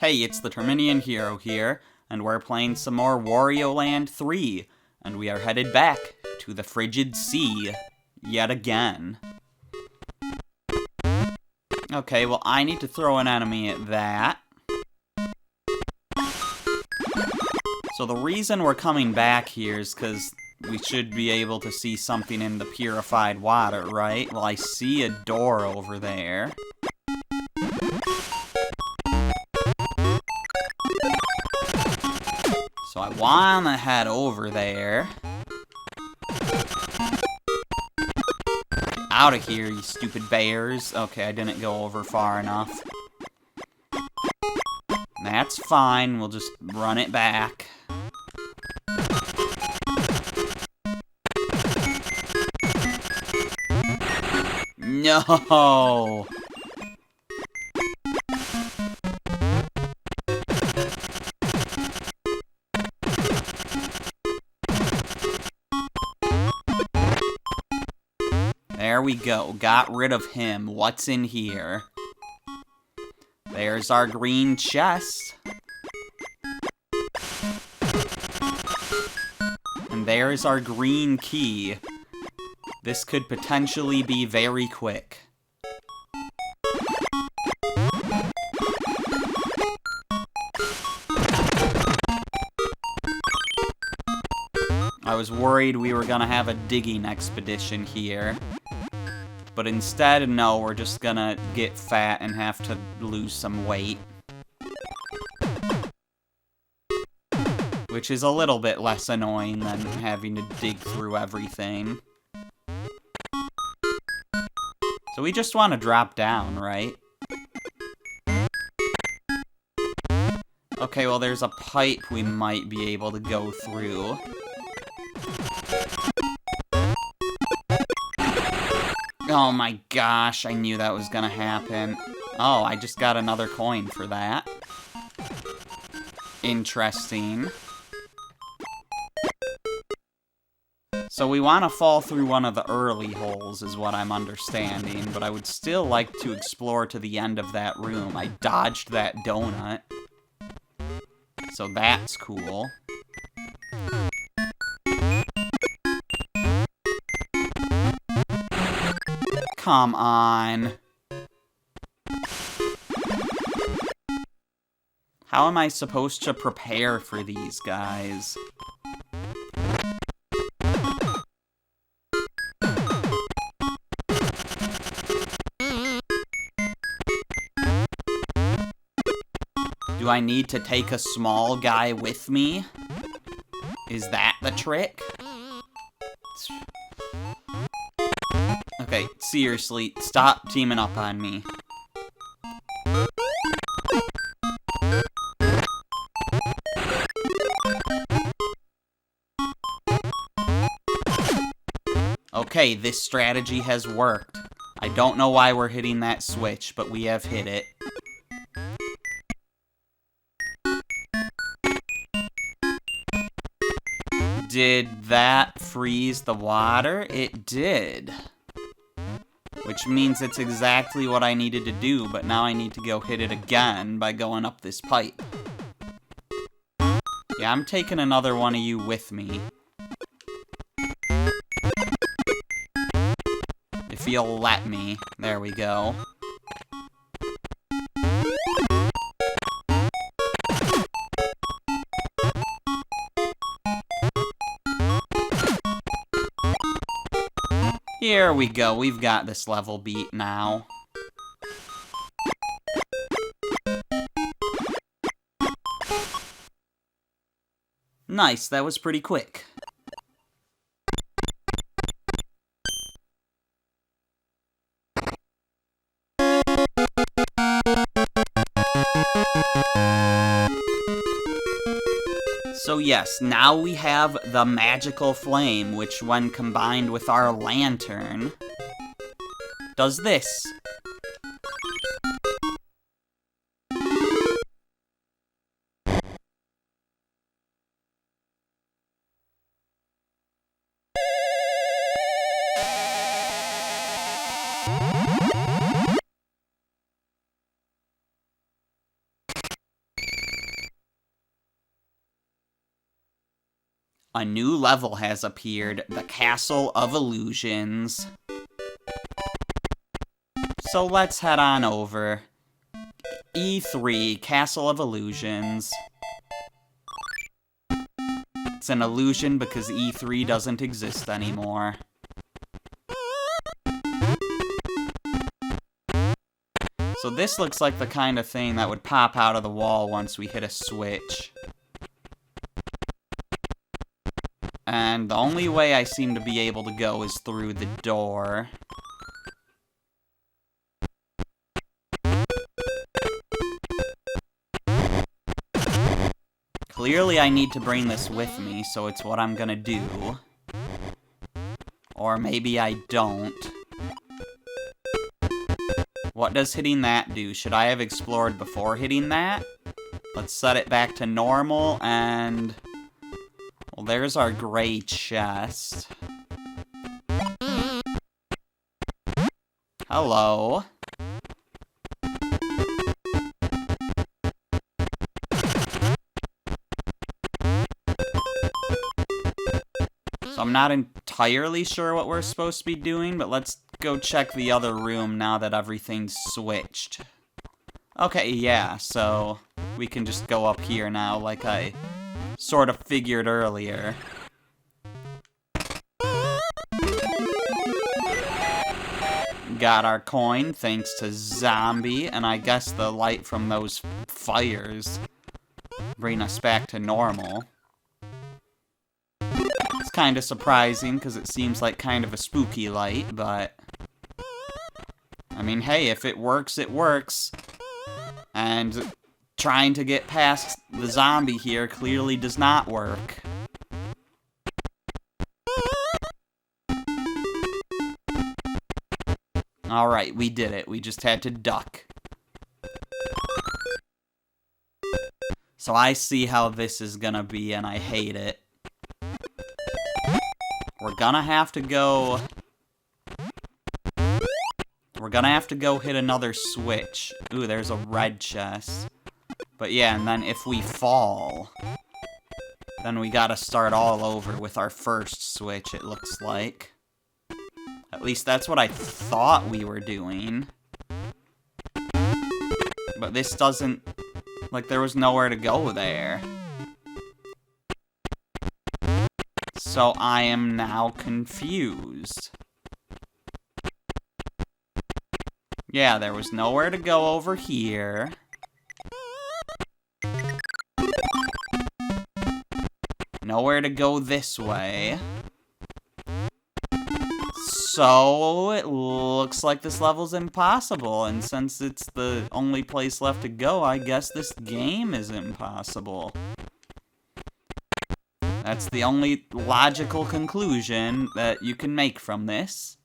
Hey, it's the Terminian Hero here, and we're playing some more Wario Land 3, and we are headed back to the Frigid Sea yet again. Okay, well, I need to throw an enemy at that. So the reason we're coming back here is because we should be able to see something in the purified water, right? Well, I see a door over there. So I wanna head over there. Out of here, you stupid bears. Okay, I didn't go over far enough. That's fine, we'll just run it back. No! There we go. Got rid of him. What's in here? There's our green chest. And there's our green key. This could potentially be very quick. I was worried we were gonna have a digging expedition here. But instead, no, we're just gonna get fat and have to lose some weight. Which is a little bit less annoying than having to dig through everything. So we just want to drop down, right? Okay, well there's a pipe we might be able to go through. Oh my gosh, I knew that was gonna happen. Oh, I just got another coin for that. Interesting. So we want to fall through one of the early holes, is what I'm understanding, but I would still like to explore to the end of that room. I dodged that donut. So that's cool. Come on. How am I supposed to prepare for these guys? Do I need to take a small guy with me? Is that the trick? Okay, seriously, stop teaming up on me. Okay, this strategy has worked. I don't know why we're hitting that switch, but we have hit it. Did that freeze the water? It did. Which means it's exactly what I needed to do, but now I need to go hit it again by going up this pipe. Yeah, I'm taking another one of you with me. If you'll let me. There we go. Here we go, we've got this level beat now. Nice, that was pretty quick. So yes, now we have the magical flame, which when combined with our lantern, does this. A new level has appeared, the Castle of Illusions. So let's head on over. E3, Castle of Illusions. It's an illusion because E3 doesn't exist anymore. So this looks like the kind of thing that would pop out of the wall once we hit a switch. And the only way I seem to be able to go is through the door. Clearly I need to bring this with me, so it's what I'm gonna do. Or maybe I don't. What does hitting that do? Should I have explored before hitting that? Let's set it back to normal, and... well, there's our gray chest. Hello. So I'm not entirely sure what we're supposed to be doing, but let's go check the other room now that everything's switched. Okay, yeah, so we can just go up here now like I sort of figured earlier. Got our coin thanks to Zombie, and I guess the light from those fires bring us back to normal. It's kind of surprising because it seems like kind of a spooky light, but I mean, hey, if it works, it works. And trying to get past the zombie here clearly does not work. Alright, we did it. We just had to duck. So I see how this is gonna be, and I hate it. We're gonna have to go... we're gonna have to go hit another switch. Ooh, there's a red chest. But yeah, and then if we fall, then we gotta start all over with our first switch, it looks like. At least that's what I thought we were doing. But this doesn't... like, there was nowhere to go there. So I am now confused. Yeah, there was nowhere to go over here. Nowhere to go this way. So it looks like this level's impossible, and since it's the only place left to go, I guess this game is impossible. That's the only logical conclusion that you can make from this.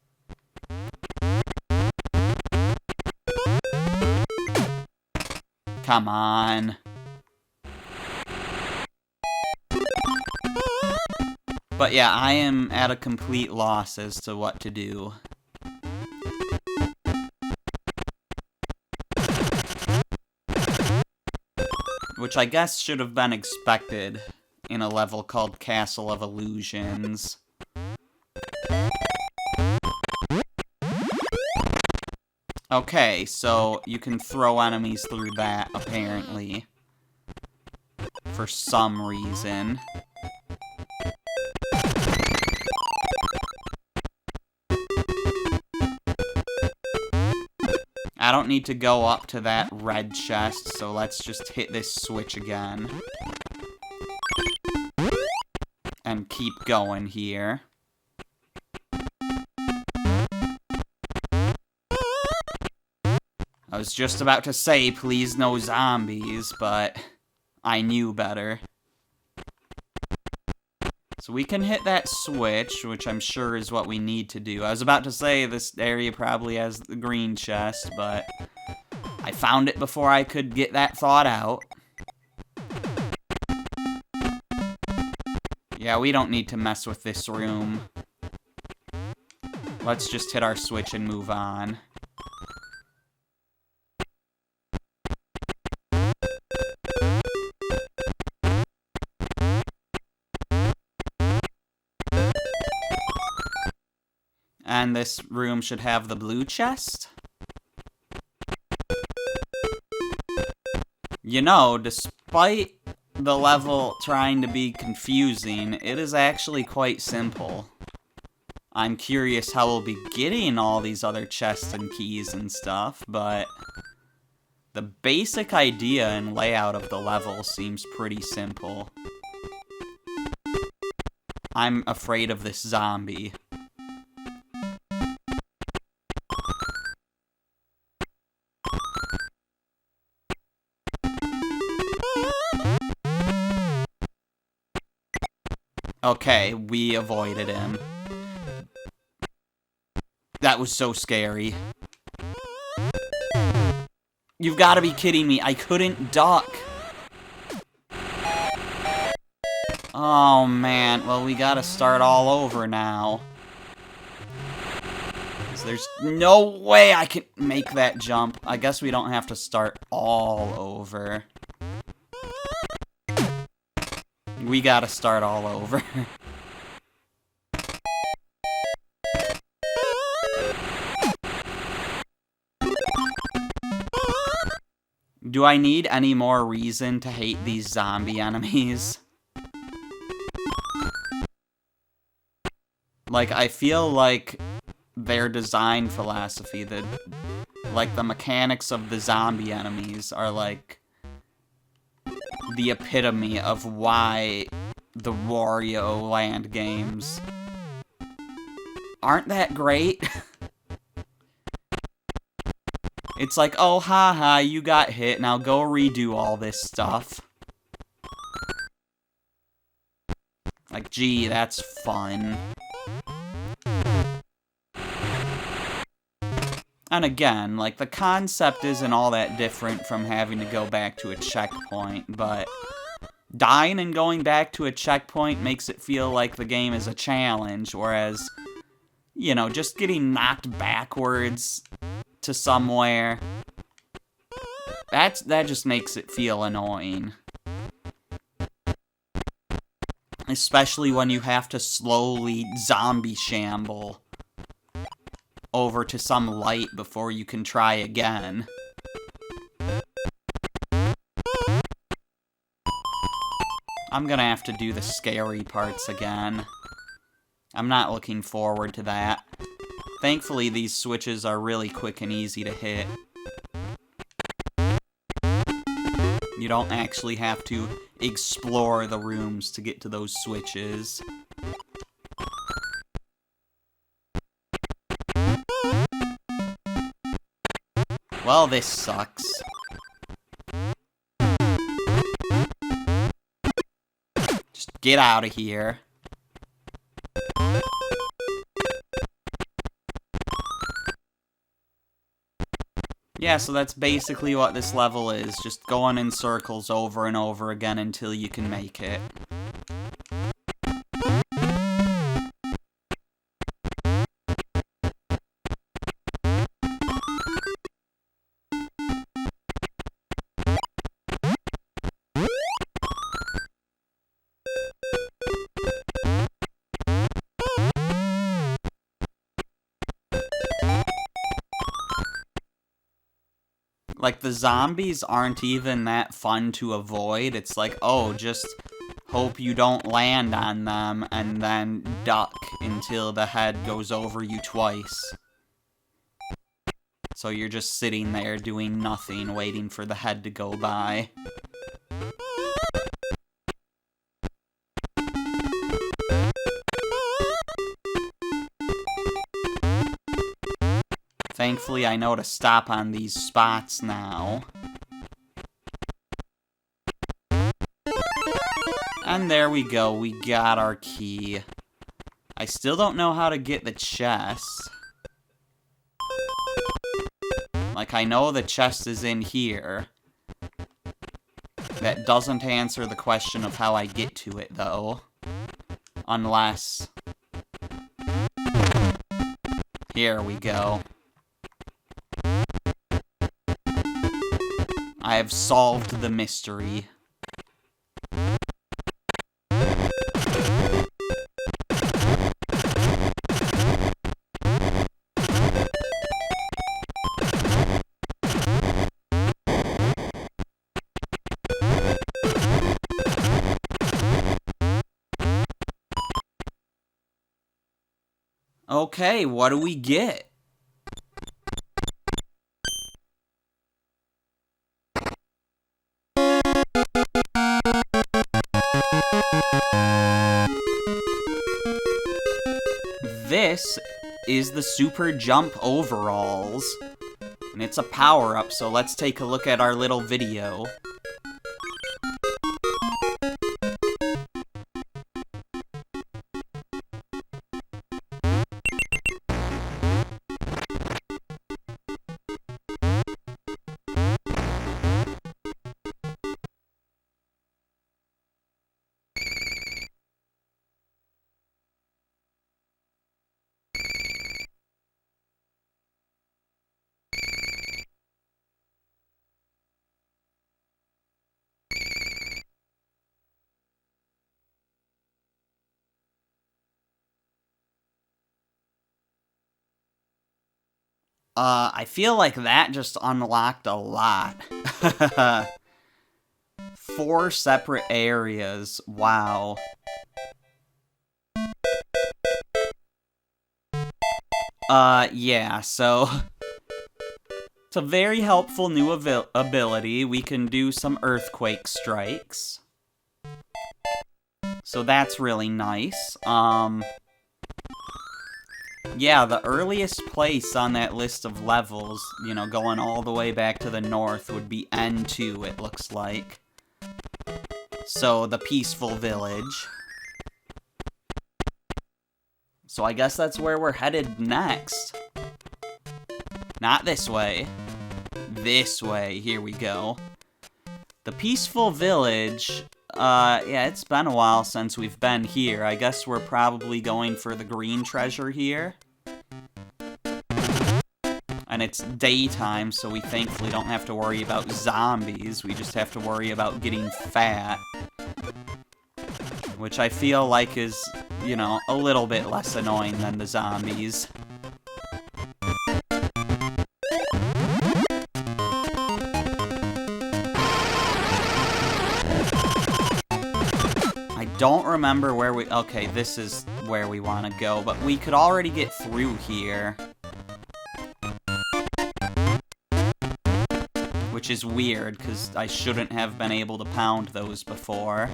Come on. But yeah, I am at a complete loss as to what to do. Which I guess should have been expected in a level called Castle of Illusions. Okay, so you can throw enemies through that, apparently. For some reason. I don't need to go up to that red chest, so let's just hit this switch again. And keep going here. I was just about to say, please no zombies, but I knew better. So we can hit that switch, which I'm sure is what we need to do. I was about to say this area probably has the green chest, but I found it before I could get that thought out. Yeah, we don't need to mess with this room. Let's just hit our switch and move on. then this room should have the blue chest. You know, despite the level trying to be confusing, it is actually quite simple. I'm curious how we'll be getting all these other chests and keys and stuff, but the basic idea and layout of the level seems pretty simple. I'm afraid of this zombie. Okay, we avoided him. That was so scary. You've got to be kidding me. I couldn't duck. Oh, man. Well, we got to start all over now. There's no way I can make that jump. I guess we don't have to start all over. We gotta start all over. Do I need any more reason to hate these zombie enemies? Like, I feel like their design philosophy, the mechanics of the zombie enemies are like the epitome of why the Wario Land games aren't that great. It's like, oh, haha, you got hit, now go redo all this stuff. Like, gee, that's fun. And again, like, the concept isn't all that different from having to go back to a checkpoint, but dying and going back to a checkpoint makes it feel like the game is a challenge, whereas, you know, just getting knocked backwards to somewhere, that just makes it feel annoying. Especially when you have to slowly zombie shamble over to some light before you can try again. I'm gonna have to do the scary parts again. I'm not looking forward to that. Thankfully, these switches are really quick and easy to hit. You don't actually have to explore the rooms to get to those switches. Well, this sucks. Just get out of here. Yeah, so that's basically what this level is, just going in circles over and over again until you can make it. Like, the zombies aren't even that fun to avoid. It's like, oh, just hope you don't land on them, and then duck until the head goes over you twice. So you're just sitting there doing nothing, waiting for the head to go by. Thankfully, I know to stop on these spots now. And there we go, we got our key. I still don't know how to get the chest. Like, I know the chest is in here. That doesn't answer the question of how I get to it, though. Unless... Here we go. I have solved the mystery. Okay, what do we get? This is the Super Jump Overalls. And it's a power-up, so let's take a look at our little video. I feel like that just unlocked a lot. 4 separate areas. Wow. Yeah, so... It's a very helpful new ability. We can do some earthquake strikes. So that's really nice. Yeah, the earliest place on that list of levels, you know, going all the way back to the north would be N2, it looks like. So, the peaceful village. So I guess that's where we're headed next. Not this way. This way, here we go. The peaceful village, yeah, it's been a while since we've been here. I guess we're probably going for the green treasure here. And it's daytime, so we thankfully don't have to worry about zombies. We just have to worry about getting fat. Which I feel like is, you know, a little bit less annoying than the zombies. I don't remember where we... Okay, this is where we want to go, but we could already get through here. Which is weird, because I shouldn't have been able to pound those before.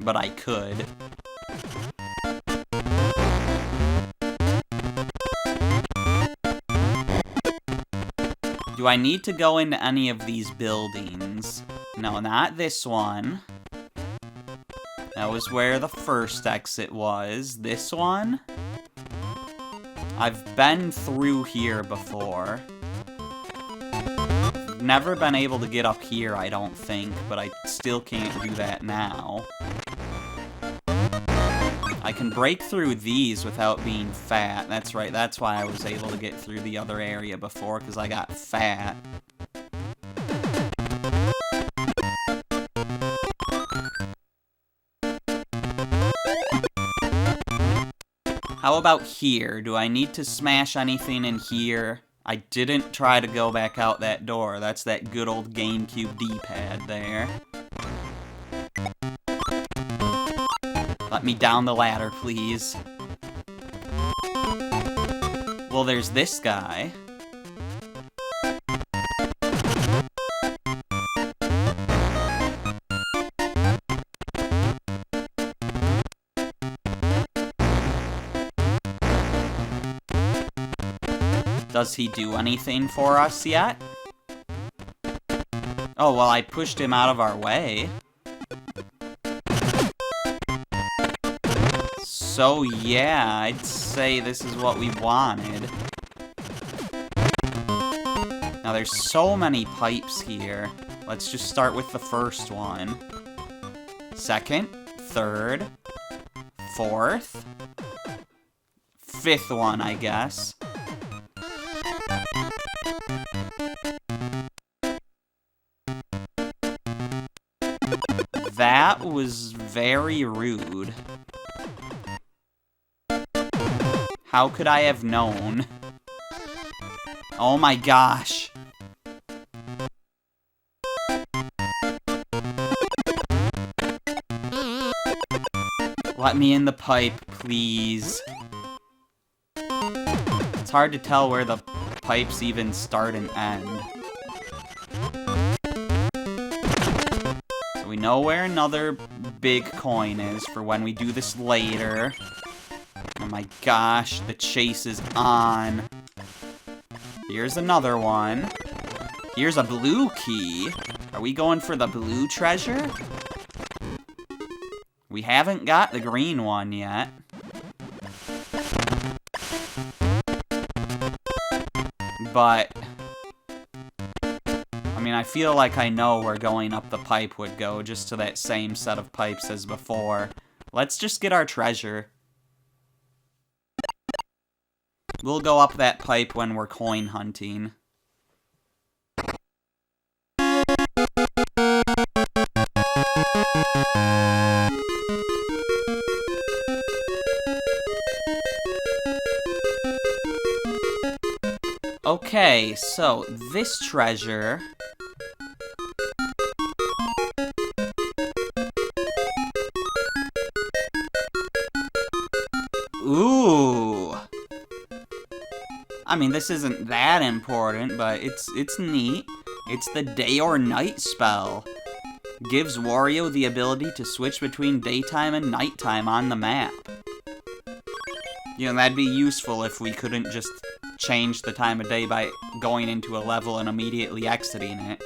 But I could. Do I need to go into any of these buildings? No, not this one. That was where the first exit was. This one? I've been through here before. Never been able to get up here, I don't think, but I still can't do that now. I can break through these without being fat. That's right, that's why I was able to get through the other area before, because I got fat. How about here? Do I need to smash anything in here? I didn't try to go back out that door. That's that good old GameCube D-pad there. Let me down the ladder, please. Well, there's this guy. Does he do anything for us yet? Oh, well, I pushed him out of our way. So, yeah, I'd say this is what we wanted. Now, there's so many pipes here. Let's just start with the first one. Second, third, fourth, fifth one, I guess. That was very rude. How could I have known? Oh my gosh. Let me in the pipe, please. It's hard to tell where the pipes even start and end. So we know where another big coin is for when we do this later. Oh my gosh, the chase is on. Here's another one. Here's a blue key. Are we going for the blue treasure? We haven't got the green one yet. But I mean, I feel like I know where going up the pipe would go, just to that same set of pipes as before. Let's just get our treasure. We'll go up that pipe when we're coin hunting. Okay, so this treasure... Ooh! I mean, this isn't that important, but it's neat. It's the day or night spell. Gives Wario the ability to switch between daytime and nighttime on the map. You know, that'd be useful if we couldn't just change the time of day by going into a level and immediately exiting it.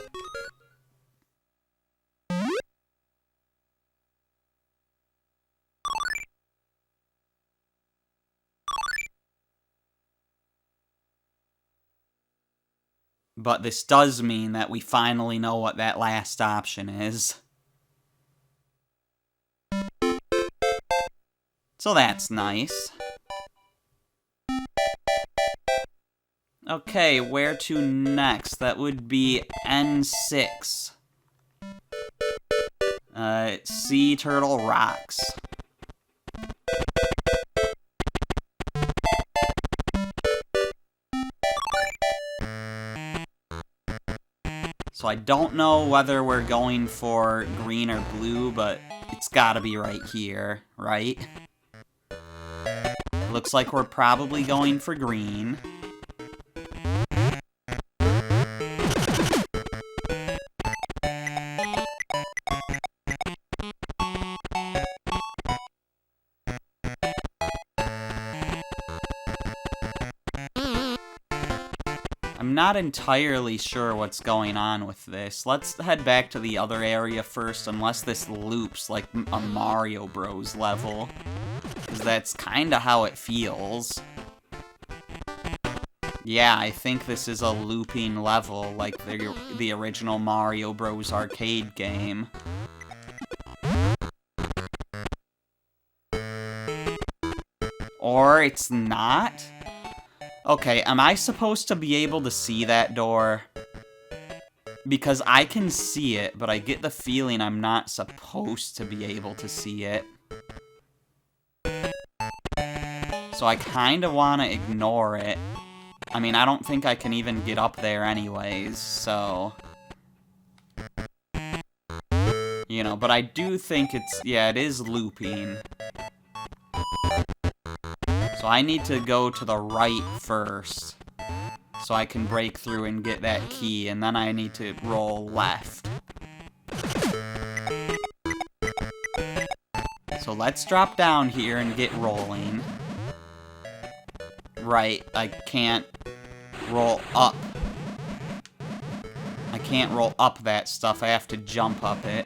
But this does mean that we finally know what that last option is. So that's nice. Okay, where to next? That would be N6. Sea Turtle Rocks. So I don't know whether we're going for green or blue, but it's gotta be right here, right? Looks like we're probably going for green. I'm not entirely sure what's going on with this. Let's head back to the other area first, unless this loops like a Mario Bros. Level. Because that's kinda how it feels. Yeah, I think this is a looping level, like the original Mario Bros. Arcade game. Or it's not? Okay, am I supposed to be able to see that door? Because I can see it, but I get the feeling I'm not supposed to be able to see it. So I kind of want to ignore it. I mean, I don't think I can even get up there anyways, so... You know, but I do think it's... Yeah, it is looping. So I need to go to the right first, so I can break through and get that key, and then I need to roll left. So let's drop down here and get rolling. Right, I can't roll up. I can't roll up that stuff, I have to jump up it.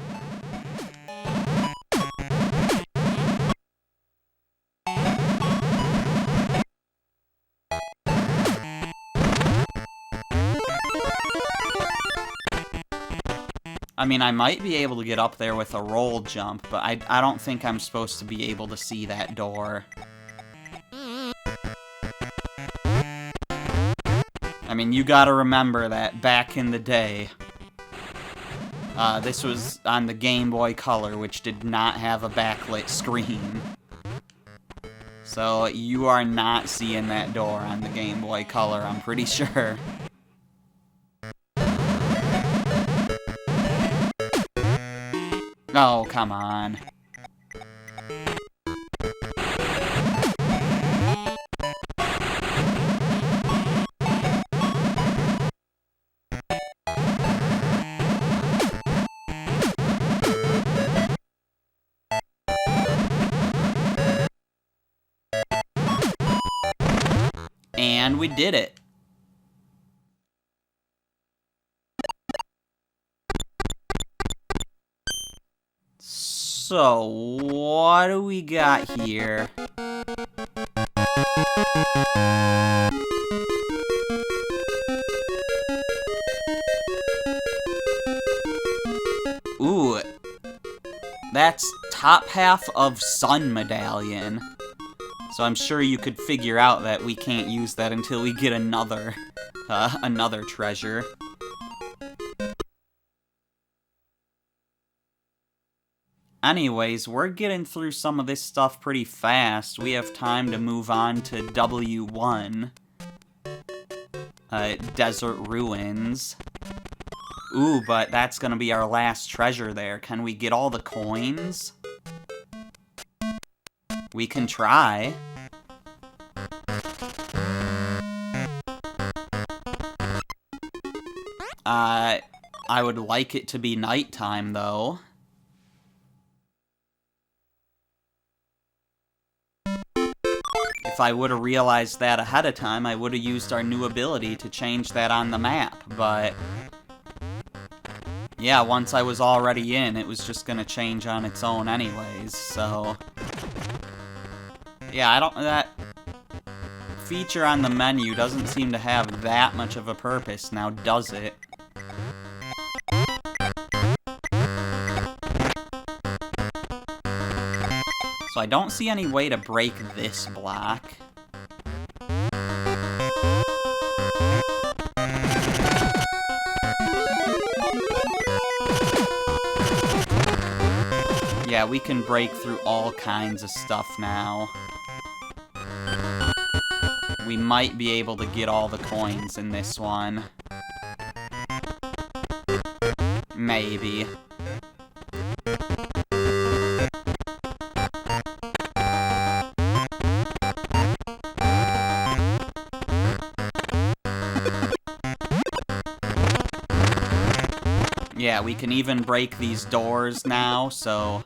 I mean, I might be able to get up there with a roll jump, but I don't think I'm supposed to be able to see that door. I mean, you gotta remember that back in the day, this was on the Game Boy Color, which did not have a backlit screen. So you are not seeing that door on the Game Boy Color, I'm pretty sure. Oh, come on. And we did it. So, what do we got here? Ooh, that's top half of Sun Medallion. So I'm sure you could figure out that we can't use that until we get another treasure. Anyways, we're getting through some of this stuff pretty fast. We have time to move on to W1. Desert Ruins. Ooh, but that's gonna be our last treasure there. Can we get all the coins? We can try. I would like it to be nighttime, though. If I would have realized that ahead of time, I would have used our new ability to change that on the map, but... yeah, once I was already in, it was just gonna change on its own anyways, so... yeah, that feature on the menu doesn't seem to have that much of a purpose now, does it? So I don't see any way to break this block. Yeah, we can break through all kinds of stuff now. We might be able to get all the coins in this one. Maybe. Yeah, we can even break these doors now, so,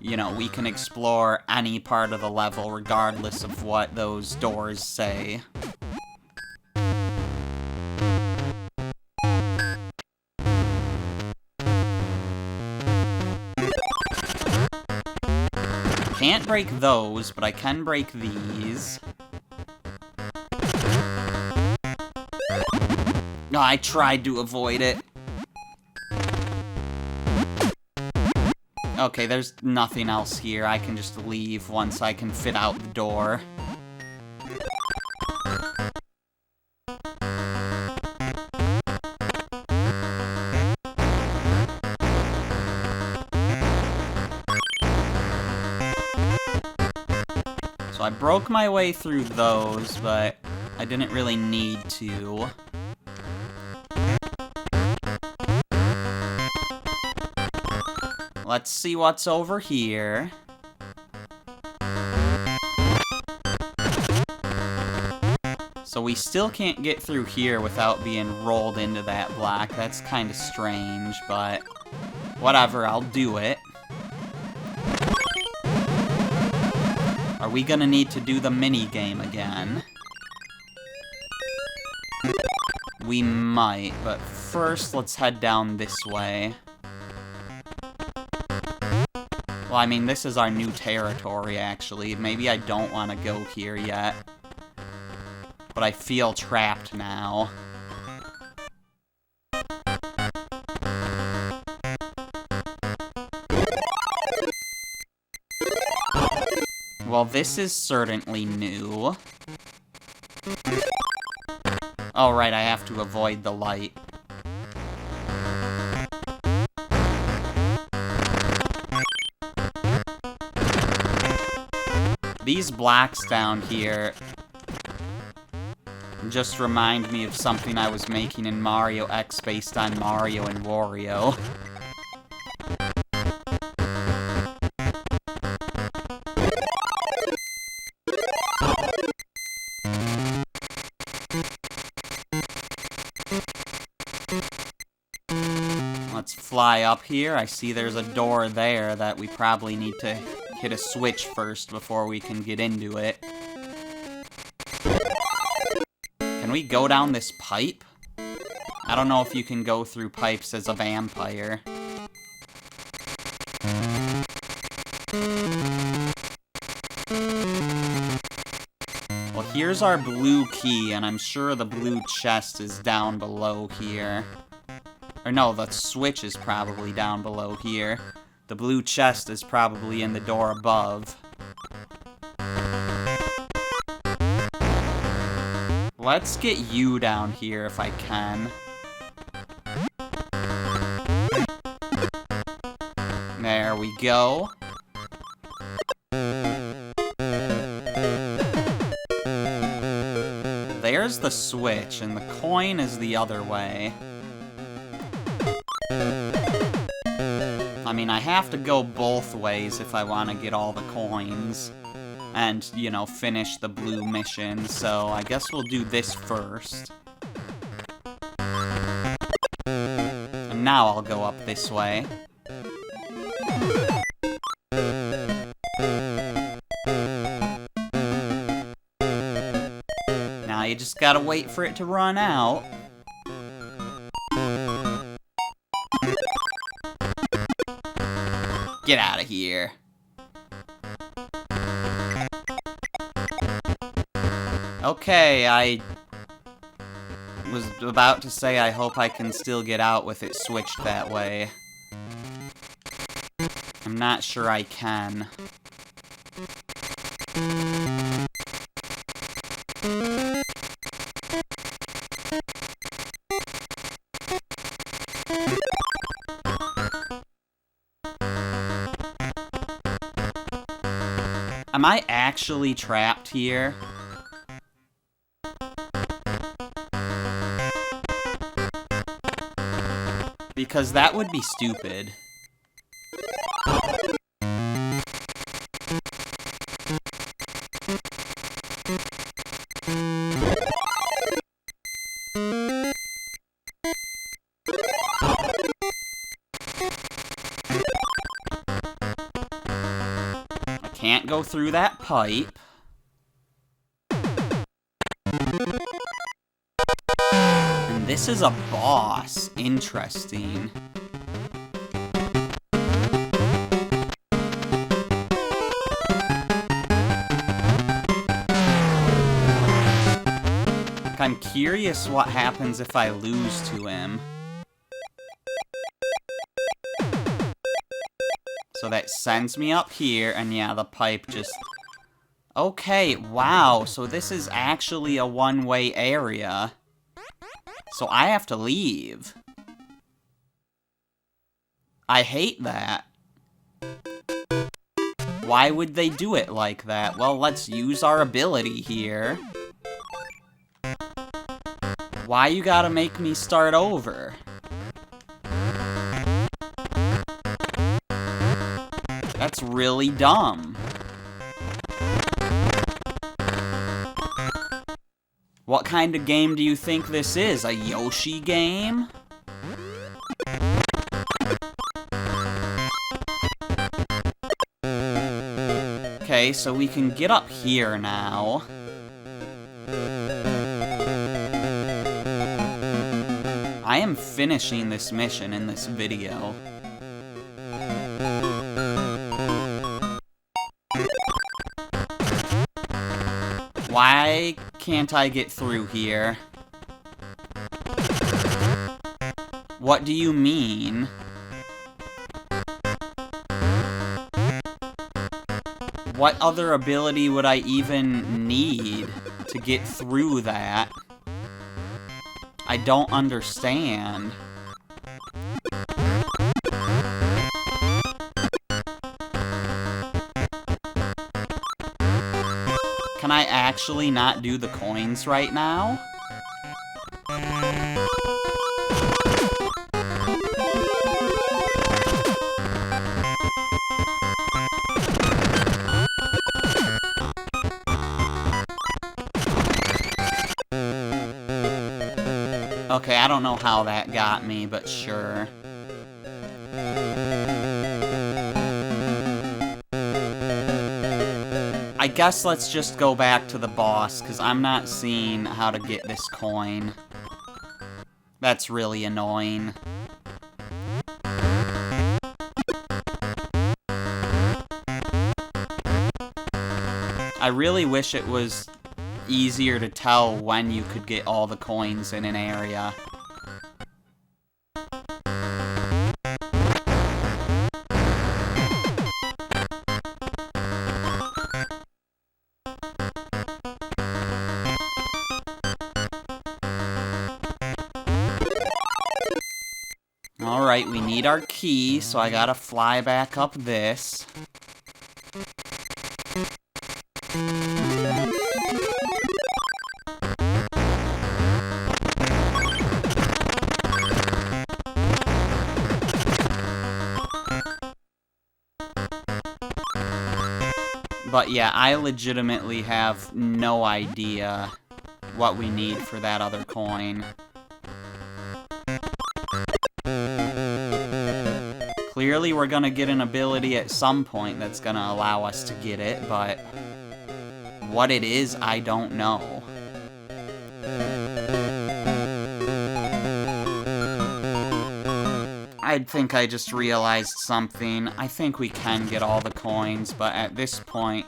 you know, we can explore any part of the level regardless of what those doors say. Can't break those, but I can break these. Oh, I tried to avoid it. Okay, there's nothing else here. I can just leave once I can fit out the door. So I broke my way through those, but I didn't really need to. Let's see what's over here. So we still can't get through here without being rolled into that block. That's kind of strange, but whatever, I'll do it. Are we gonna need to do the mini game again? We might, but first let's head down this way. Well, I mean, this is our new territory, actually. Maybe I don't want to go here yet. But I feel trapped now. Well, this is certainly new. Oh, right, I have to avoid the light. These blocks down here just remind me of something I was making in Mario X based on Mario and Wario. Let's fly up here. I see there's a door there that we probably need to hit a switch first before we can get into it. we go down this pipe? I don't know if you can go through pipes as a vampire. Well, here's our blue key, and I'm sure the blue chest is down below here. Or no, the switch is probably down below here. The blue chest is probably in the door above. Let's get you down here if I can. There we go. There's the switch, and the coin is the other way. I mean, I have to go both ways if I want to get all the coins. And, you know, finish the blue mission, so I guess we'll do this first. And now I'll go up this way. Now you just gotta wait for it to run out. Get out of here. Okay, I was about to say I hope I can still get out with it switched that way. I'm not sure I can. Am I actually trapped here? Because that would be stupid. I can't go through that pipe. And this is a boss. Interesting. I'm curious what happens if I lose to him. So that sends me up here, and yeah, the pipe just... Okay, wow, so this is actually a one-way area. So I have to leave. I hate that. Why would they do it like that? Well, let's use our ability here. Why you gotta make me start over? That's really dumb. What kind of game do you think this is? A Yoshi game? Okay, so we can get up here now. I am finishing this mission in this video. Why can't I get through here? What do you mean? What other ability would I even need to get through that? I don't understand. Can I actually not do the coins right now? Okay, I don't know how that got me, but sure. I guess let's just go back to the boss, because I'm not seeing how to get this coin. That's really annoying. I really wish it was easier to tell when you could get all the coins in an area. Alright, we need our key, so I gotta fly back up this. But yeah, I legitimately have no idea what we need for that other coin. Clearly we're gonna get an ability at some point that's gonna allow us to get it, but what it is, I don't know. I think I just realized something. I think we can get all the coins, but at this point...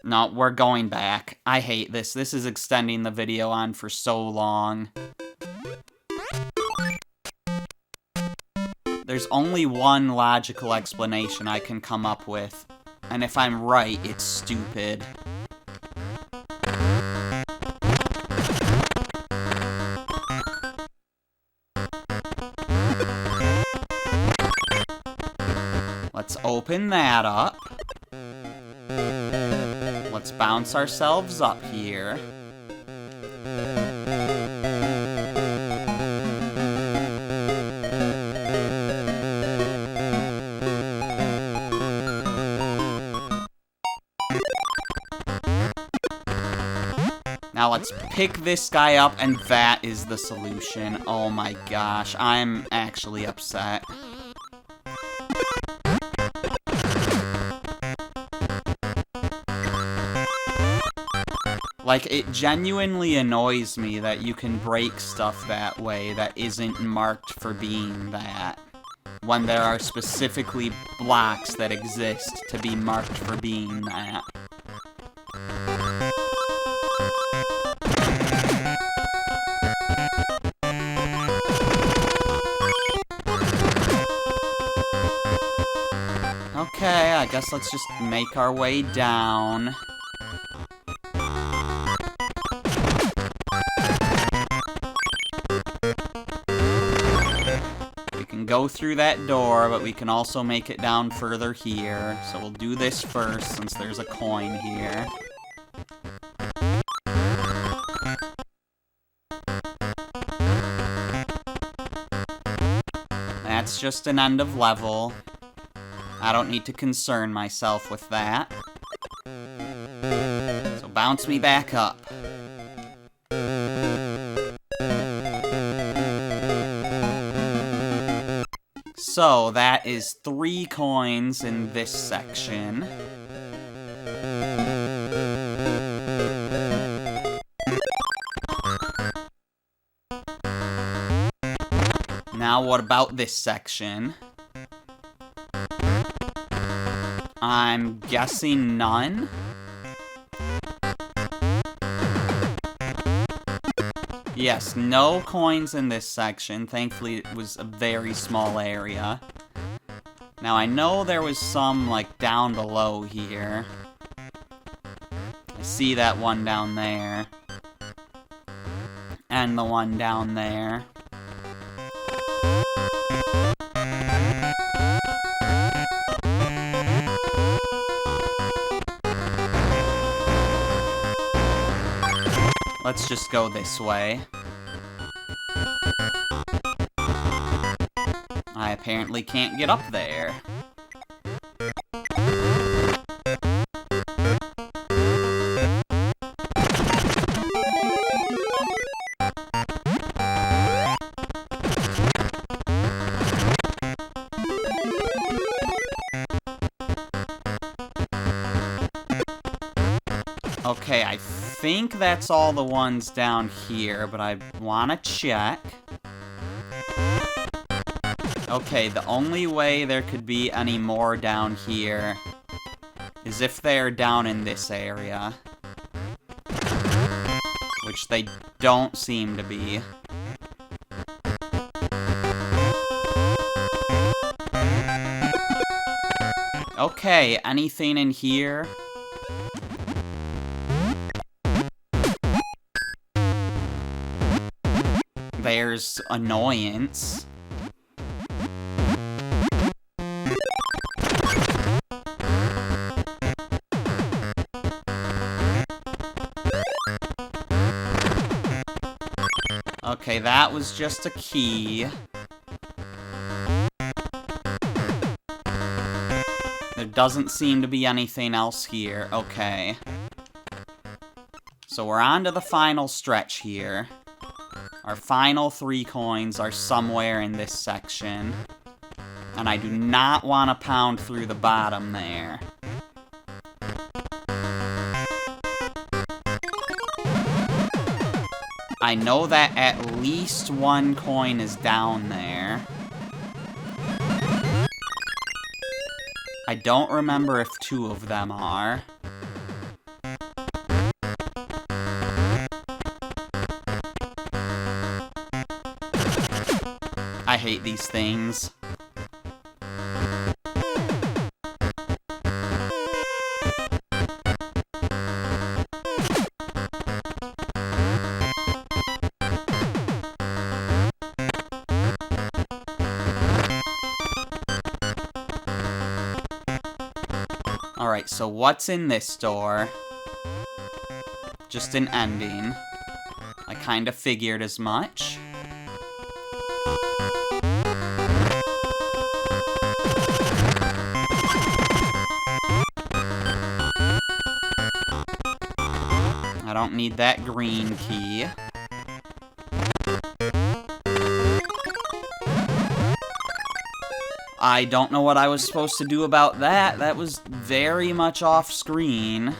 No, we're going back. I hate this. This is extending the video on for so long. There's only one logical explanation I can come up with, and if I'm right, it's stupid. Let's open that up. Let's bounce ourselves up here. Now let's pick this guy up, and that is the solution. Oh my gosh, I'm actually upset. Like, it genuinely annoys me that you can break stuff that way that isn't marked for being that, when there are specifically blocks that exist to be marked for being that. Okay, I guess let's just make our way down. Go through that door, but we can also make it down further here. So we'll do this first, since there's a coin here. That's just an end of level. I don't need to concern myself with that. So bounce me back up. So, that is 3 coins in this section. Now, what about this section? I'm guessing none? Yes, no coins in this section. Thankfully, it was a very small area. Now, I know there was some, like, down below here. I see that one down there. And the one down there. Let's just go this way. I apparently can't get up there. Okay, I think that's all the ones down here, but I want to check. Okay, the only way there could be any more down here is if they're down in this area. Which they don't seem to be. Okay, anything in here? There's annoyance. Okay, that was just a key. There doesn't seem to be anything else here. Okay. So we're on to the final stretch here. Our final 3 coins are somewhere in this section. And I do not want to pound through the bottom there. I know that at least 1 coin is down there. I don't remember if 2 of them are. I hate these things. Alright, so what's in this door? Just an ending. I kinda figured as much. I don't need that green key. I don't know what I was supposed to do about that. That was very much off screen.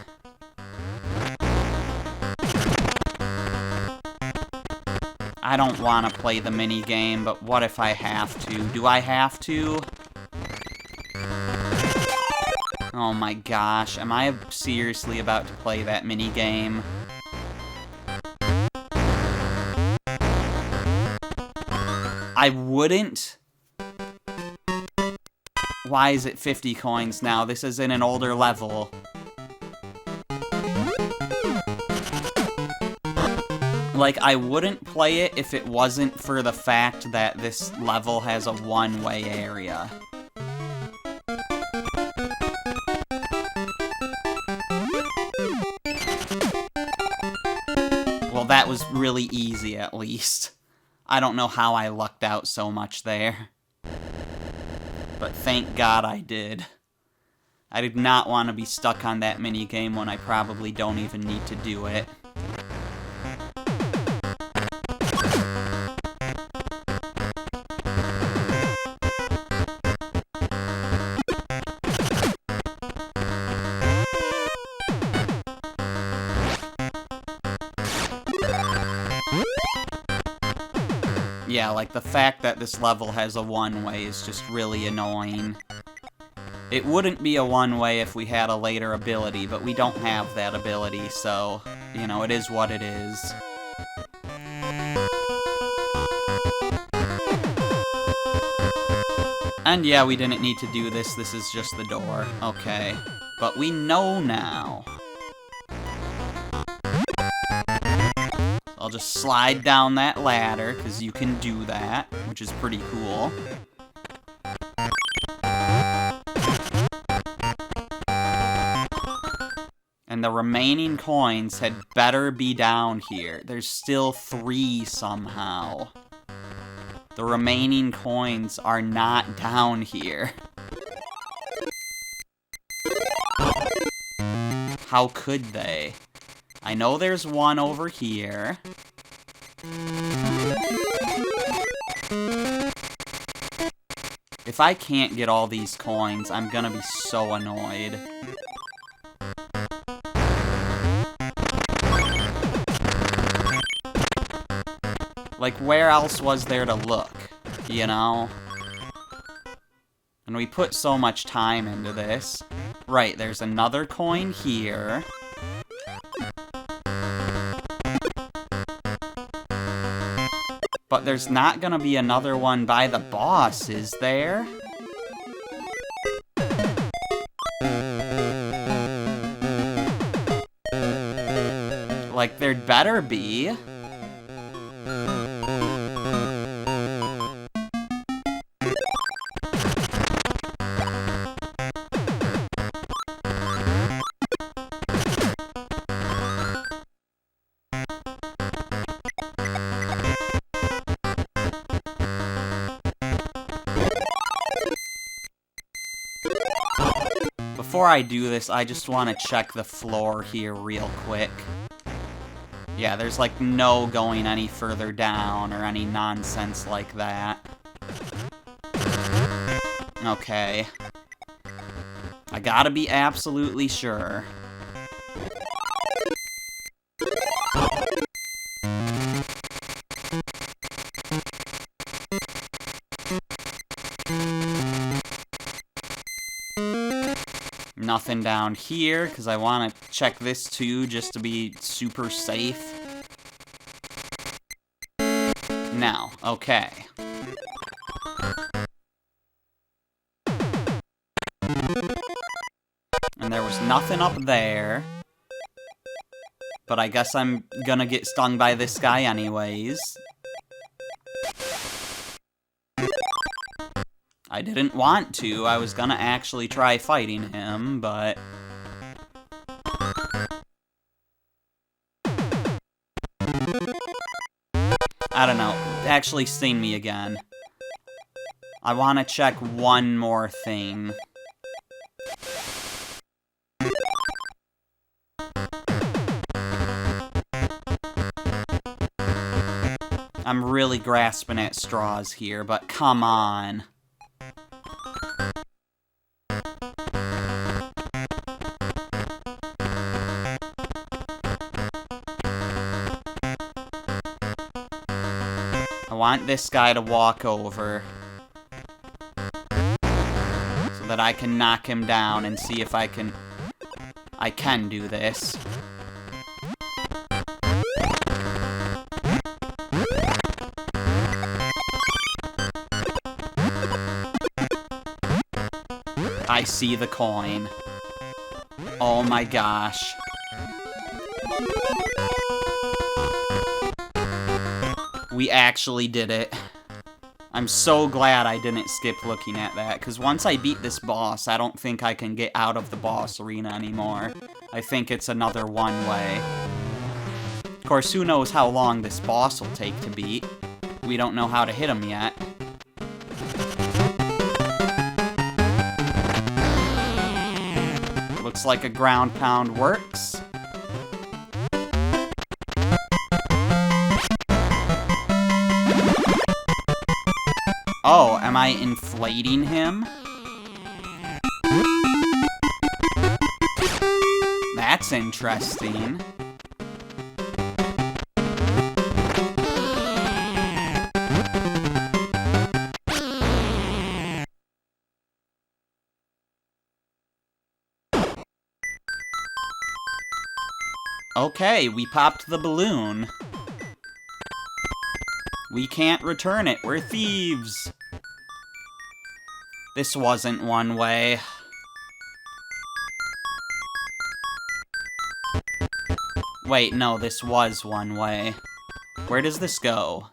I don't want to play the minigame, but what if I have to? Do I have to? Oh my gosh, am I seriously about to play that minigame? I wouldn't. Why is it 50 coins now? This is in an older level. Like, I wouldn't play it if it wasn't for the fact that this level has a one-way area. Well, that was really easy, at least. I don't know how I lucked out so much there. But thank God I did. I did not want to be stuck on that minigame when I probably don't even need to do it. Yeah, like, the fact that this level has a one-way is just really annoying. It wouldn't be a one-way if we had a later ability, but we don't have that ability, so, you know, it is what it is. And yeah, we didn't need to do this, this is just the door. Okay. But we know now. I'll just slide down that ladder, because you can do that, which is pretty cool. And the remaining coins had better be down here. There's still 3 somehow. The remaining coins are not down here. How could they? I know there's one over here. If I can't get all these coins, I'm gonna be so annoyed. Like, where else was there to look, you know? And we put so much time into this. Right, there's another coin here. But there's not gonna be another one by the boss, is there? Like, there'd better be. Before I do this, I just want to check the floor here real quick. Yeah, there's like no going any further down or any nonsense like that. Okay. I gotta be absolutely sure. Nothing down here, because I want to check this too, just to be super safe. No, okay. And there was nothing up there. But I guess I'm gonna get stung by this guy anyways. I didn't want to. I was gonna actually try fighting him, but... I don't know. Actually, sting me again. I want to check one more thing. I'm really grasping at straws here, but come on. I want this guy to walk over so that I can knock him down and see if I can do this. I see the coin. Oh my gosh. We actually did it. I'm so glad I didn't skip looking at that, because once I beat this boss, I don't think I can get out of the boss arena anymore. I think it's another one way. Of course, who knows how long this boss will take to beat. We don't know how to hit him yet. Looks like a ground pound works. Oh, am I inflating him? That's interesting. Okay, we popped the balloon. We can't return it. We're thieves. This wasn't one way. Wait, no, this was one way. Where does this go?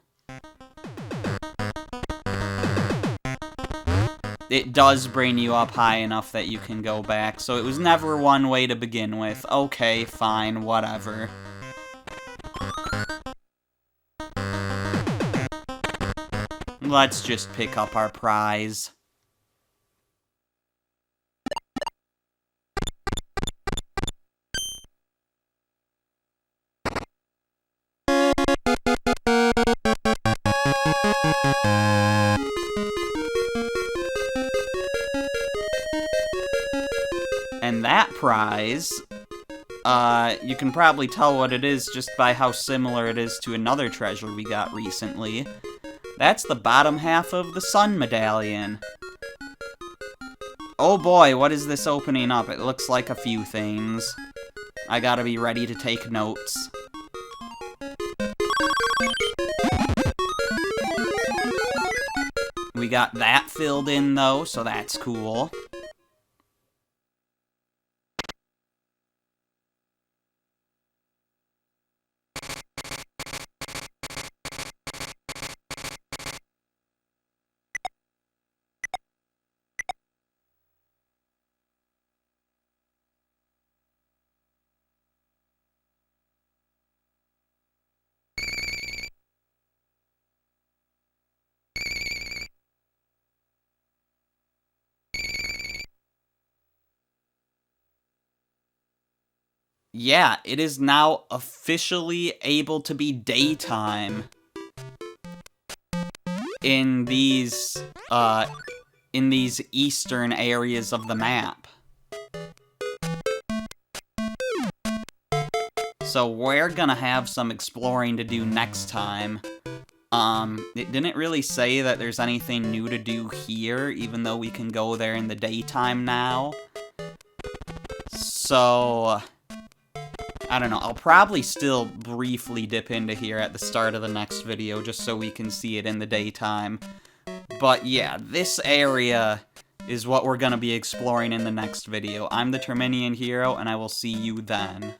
It does bring you up high enough that you can go back, so it was never one way to begin with. Okay, fine, whatever. Let's just pick up our prize. And that prize you can probably tell what it is just by how similar it is to another treasure we got recently. That's the bottom half of the Sun Medallion. Oh boy, what is this opening up? It looks like a few things. I gotta be ready to take notes. We got that filled in, though, so that's cool. Yeah, it is now officially able to be daytime in these eastern areas of the map. So we're gonna have some exploring to do next time. It didn't really say that there's anything new to do here, even though we can go there in the daytime now. So I don't know, I'll probably still briefly dip into here at the start of the next video just so we can see it in the daytime. But yeah, this area is what we're gonna be exploring in the next video. I'm the Terminian Hero, and I will see you then.